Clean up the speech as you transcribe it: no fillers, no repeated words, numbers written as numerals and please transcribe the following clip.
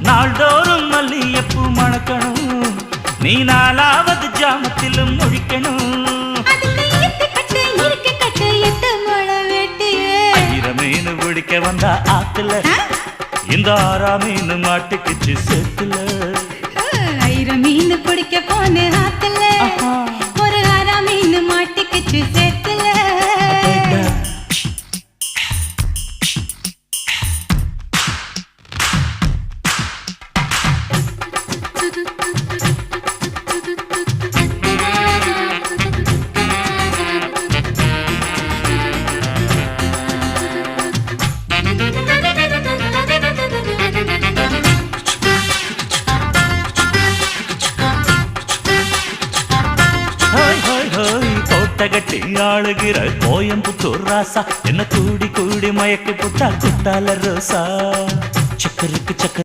நாள்தோறும் மல்லியப்பூ மணக்கணும், நீ நாலாவது ஜாமத்திலும் முழிக்கணும். மீன் பிடிக்க வந்தா ஆத்துல, இந்த 6ஆம் மீன் மாட்டுக்குச்சு சேத்துல. ஆயிரம் மீன் பிடிக்க போன ஆத்துல, ஒரு 6ஆம் மீன் மாட்டுக்குச்சு சேத்துல. கட்டி ஆளுகிற கோயம்புத்தூர் ராசா, என்ன கூடி கூடி மயக்கி புட்டா குட்டால ரோசா. சக்கருக்கு சக்கர